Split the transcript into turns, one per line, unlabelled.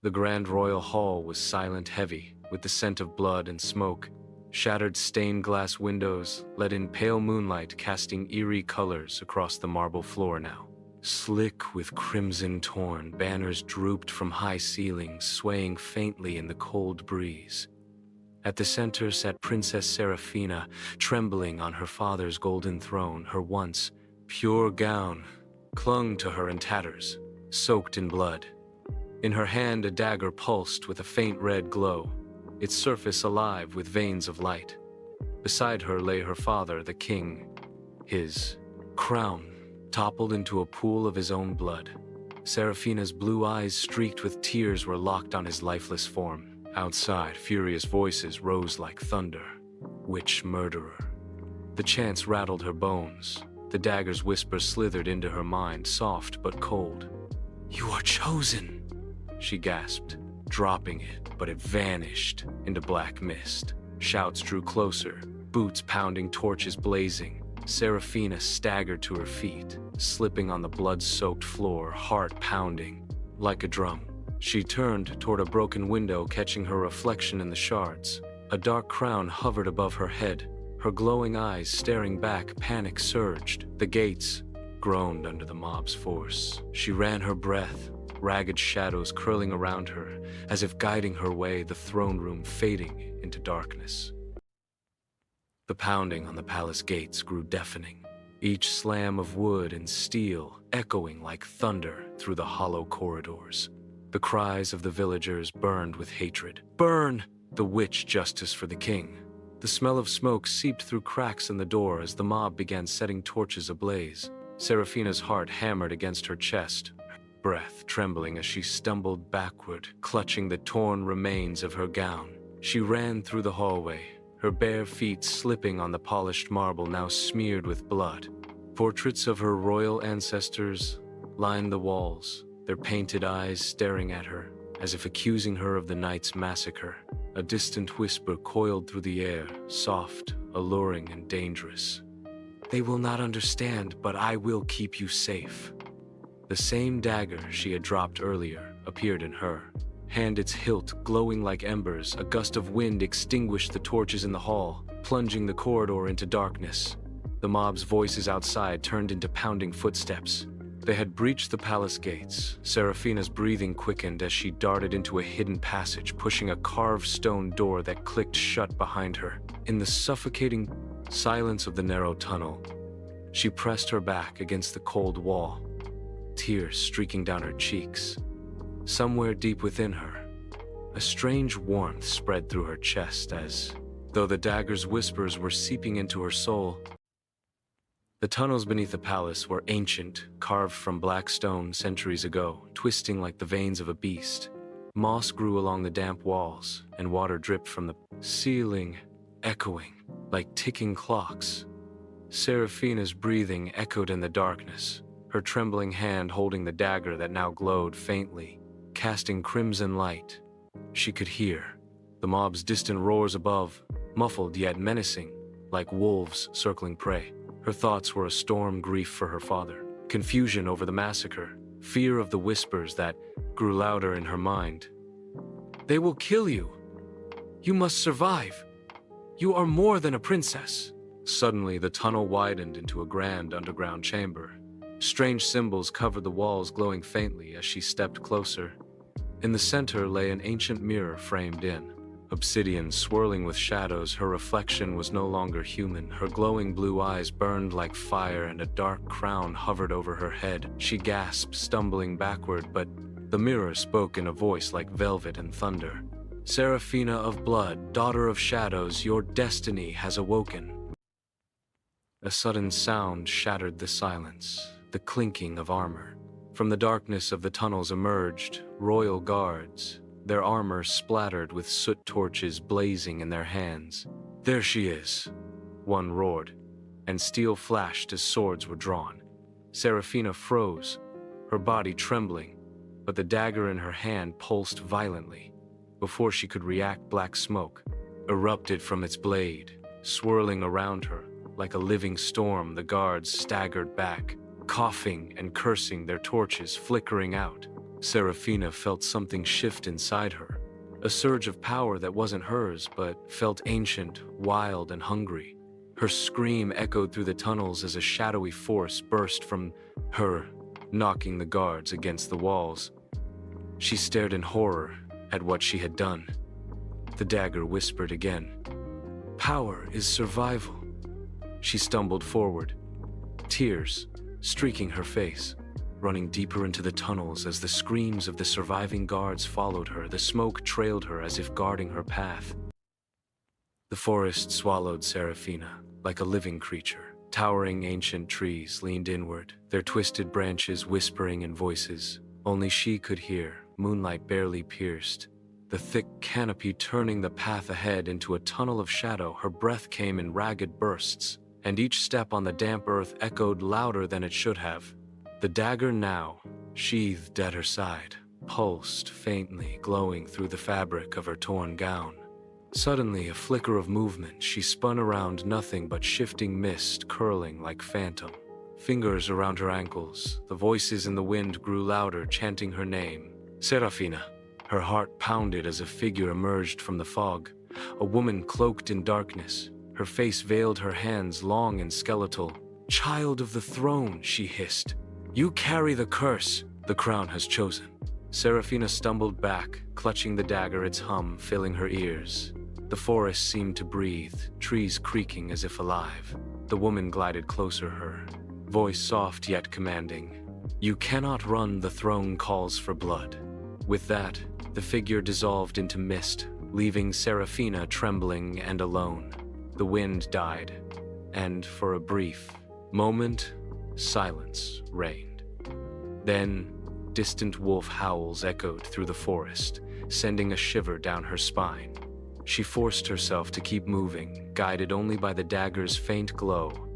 The grand royal hall was silent heavy, with the scent of blood and smoke. Shattered stained glass windows let in pale moonlight, casting eerie colors across the marble floor now. Slick with crimson torn, banners drooped from high ceilings, swaying faintly in the cold breeze. At the center sat Princess Seraphina, trembling on her father's golden throne. Her once pure gown clung to her in tatters, soaked in blood. In her hand a dagger pulsed with a faint red glow, its surface alive with veins of light. Beside her lay her father, the king. His crown toppled into a pool of his own blood. Seraphina's blue eyes, streaked with tears, were locked on his lifeless form. Outside, furious voices rose like thunder. Witch murderer. The chants rattled her bones. The dagger's whisper slithered into her mind, soft but cold. "You are chosen," she gasped, dropping it, but it vanished into black mist. Shouts drew closer, boots pounding, torches blazing. Seraphina staggered to her feet, slipping on the blood-soaked floor, heart pounding like a drum. She turned toward a broken window, catching her reflection in the shards. A dark crown hovered above her head, her glowing eyes staring back. Panic surged. The gates groaned under the mob's force. She ran her breath, ragged shadows curling around her, as if guiding her way, the throne room fading into darkness. The pounding on the palace gates grew deafening, each slam of wood and steel echoing like thunder through the hollow corridors. The cries of the villagers burned with hatred. "Burn! The witch justice for the king!" The smell of smoke seeped through cracks in the door as the mob began setting torches ablaze. Seraphina's heart hammered against her chest, breath trembling as she stumbled backward, clutching the torn remains of her gown. She ran through the hallway, her bare feet slipping on the polished marble now smeared with blood. Portraits of her royal ancestors lined the walls, their painted eyes staring at her, as if accusing her of the night's massacre. A distant whisper coiled through the air, soft, alluring, and dangerous. "They will not understand, but I will keep you safe." The same dagger she had dropped earlier appeared in her hand, its hilt glowing like embers. A gust of wind extinguished the torches in the hall, plunging the corridor into darkness. The mob's voices outside turned into pounding footsteps. They had breached the palace gates. Seraphina's breathing quickened as she darted into a hidden passage, pushing a carved stone door that clicked shut behind her. In the suffocating silence of the narrow tunnel, she pressed her back against the cold wall, tears streaking down her cheeks. Somewhere deep within her, a strange warmth spread through her chest, as though the dagger's whispers were seeping into her soul. The tunnels beneath the palace were ancient, carved from black stone centuries ago, twisting like the veins of a beast. Moss grew along the damp walls, and water dripped from the ceiling, echoing like ticking clocks. Seraphina's breathing echoed in the darkness, her trembling hand holding the dagger that now glowed faintly, casting crimson light. She could hear the mob's distant roars above, muffled yet menacing, like wolves circling prey. Her thoughts were a storm: grief for her father, confusion over the massacre, fear of the whispers that grew louder in her mind. "They will kill you. You must survive. You are more than a princess." Suddenly, the tunnel widened into a grand underground chamber. Strange symbols covered the walls, glowing faintly as she stepped closer. In the center lay an ancient mirror framed in obsidian, swirling with shadows. Her reflection was no longer human. Her glowing blue eyes burned like fire, and a dark crown hovered over her head. She gasped, stumbling backward, but the mirror spoke in a voice like velvet and thunder. "Seraphina of blood, daughter of shadows, your destiny has awoken." A sudden sound shattered the silence, the clinking of armor. From the darkness of the tunnels emerged royal guards, their armor splattered with soot, torches blazing in their hands. "There she is," one roared, and steel flashed as swords were drawn. Seraphina froze, her body trembling, but the dagger in her hand pulsed violently. Before she could react, black smoke erupted from its blade, swirling around her like a living storm. The guards staggered back, coughing and cursing, their torches flickering out. Serafina felt something shift inside her, a surge of power that wasn't hers but felt ancient, wild, and hungry. Her scream echoed through the tunnels as a shadowy force burst from her, knocking the guards against the walls. She stared in horror at what she had done. The dagger whispered again. Power is survival. She stumbled forward, tears streaking her face, running deeper into the tunnels as the screams of the surviving guards followed her. The smoke trailed her as if guarding her path. The forest swallowed Serafina like a living creature. Towering ancient trees leaned inward, their twisted branches whispering in voices only she could hear. Moonlight barely pierced the thick canopy, turning the path ahead into a tunnel of shadow. Her breath came in ragged bursts, and each step on the damp earth echoed louder than it should have. The dagger, now sheathed at her side, pulsed faintly, glowing through the fabric of her torn gown. Suddenly, a flicker of movement, she spun around, nothing but shifting mist curling like phantom. Fingers around her ankles, the voices in the wind grew louder, chanting her name. Serafina. Her heart pounded as a figure emerged from the fog, a woman cloaked in darkness. Her face veiled, her hands long and skeletal. Child of the throne, she hissed. You carry the curse the crown has chosen. Serafina stumbled back, clutching the dagger, its hum filling her ears. The forest seemed to breathe, trees creaking as if alive. The woman glided closer, her voice soft yet commanding. You cannot run, the throne calls for blood. With that, the figure dissolved into mist, leaving Serafina trembling and alone. The wind died, and for a brief moment, silence reigned. Then, distant wolf howls echoed through the forest, sending a shiver down her spine. She forced herself to keep moving, guided only by the dagger's faint glow.